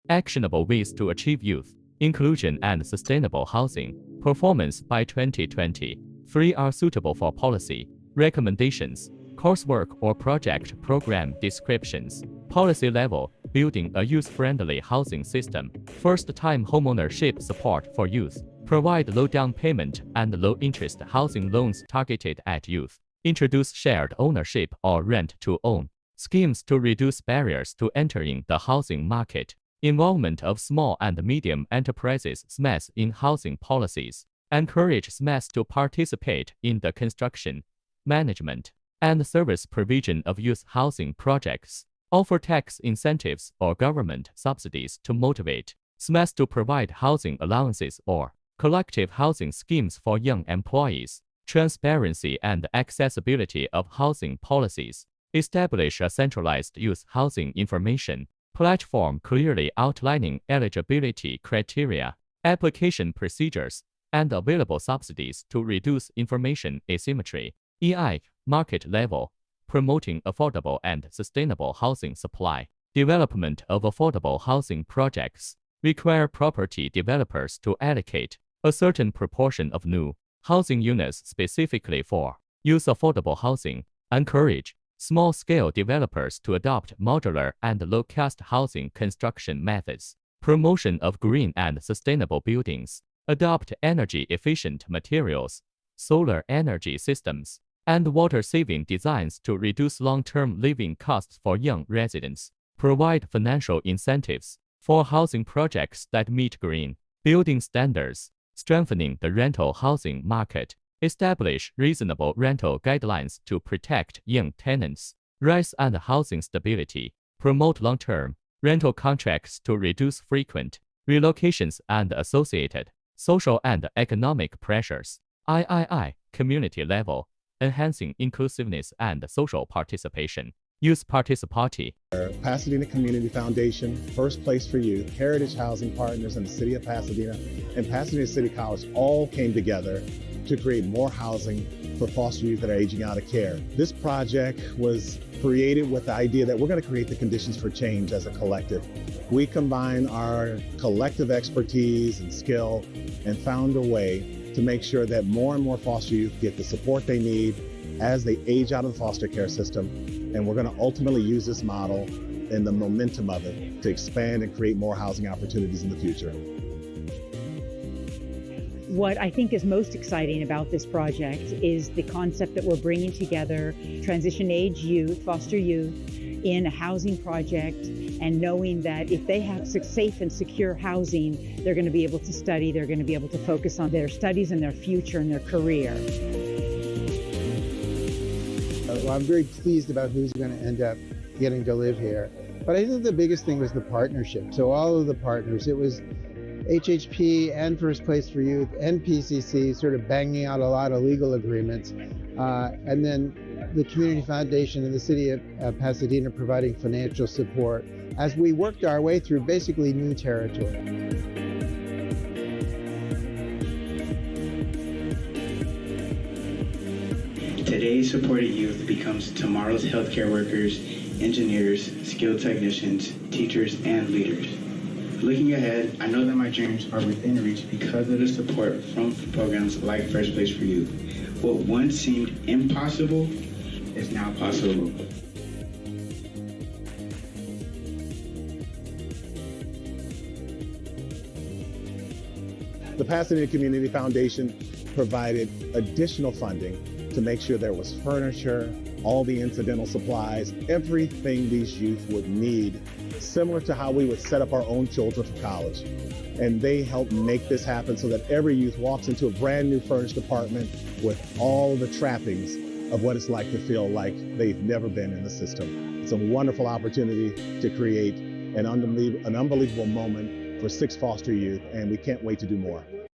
Actionable ways to achieve youth inclusion and sustainable housing performance by 2020. 3 are suitable for policy recommendations, coursework or project program descriptions. Policy level, building a youth-friendly housing system. First-time homeownership support for youth. Provide low down payment and low-interest housing loans targeted at youth. Introduce shared ownership or rent-to-own schemes to reduce barriers to entering the housing market. Involvement of small and medium enterprises (SMEs) in housing policies. Encourage SMEs to participate in the construction, management, and service provision of youth housing projects. Offer tax incentives or government subsidies to motivate SMEs to provide housing allowances or collective housing schemes for young employees. Transparency and accessibility of housing policies. Establish a centralized youth housing information platform clearly outlining eligibility criteria, application procedures, and available subsidies to reduce information asymmetry. EI, market level, promoting affordable and sustainable housing supply. Development of affordable housing projects require property developers to allocate a certain proportion of new housing units specifically for youth affordable housing. Encourage small-scale developers to adopt modular and low-cost housing construction methods. Promotion of green and sustainable buildings. Adopt energy-efficient materials, solar energy systems, and water-saving designs to reduce long-term living costs for young residents. Provide financial incentives for housing projects that meet green building standards. Strengthening the rental housing market. Establish reasonable rental guidelines to protect young tenants' rights and housing stability. Promote long-term rental contracts to reduce frequent relocations and associated social and economic pressures. III, community level, enhancing inclusiveness and social participation. Youth Participati. Pasadena Community Foundation, First Place for Youth, Heritage Housing Partners, and the City of Pasadena and Pasadena City College all came together to create more housing for foster youth that are aging out of care. This project was created with the idea that we're going to create the conditions for change as a collective. We combine our collective expertise and skill and found a way to make sure that more and more foster youth get the support they need as they age out of the foster care system. And we're going to ultimately use this model and the momentum of it to expand and create more housing opportunities in the future. What I think is most exciting about this project is the concept that we're bringing together transition age youth, foster youth, in a housing project, and knowing that if they have safe and secure housing, they're going to be able to study, they're going to be able to focus on their studies and their future and their career. Well, I'm very pleased about who's going to end up getting to live here. But I think the biggest thing was the partnership. So all of the partners, it was HHP and First Place for Youth and PCC sort of banging out a lot of legal agreements. And then the Community Foundation and the City of Pasadena providing financial support as we worked our way through basically new territory. Today's supported youth becomes tomorrow's healthcare workers, engineers, skilled technicians, teachers, and leaders. Looking ahead, I know that my dreams are within reach because of the support from programs like First Place for Youth. What once seemed impossible is now possible. The Pasadena Community Foundation provided additional funding to make sure there was furniture, all the incidental supplies, everything these youth would need, similar to how we would set up our own children for college. And they helped make this happen so that every youth walks into a brand new furnished apartment with all the trappings of what it's like to feel like they've never been in the system. It's a wonderful opportunity to create an unbelievable moment for 6 foster youth, and we can't wait to do more.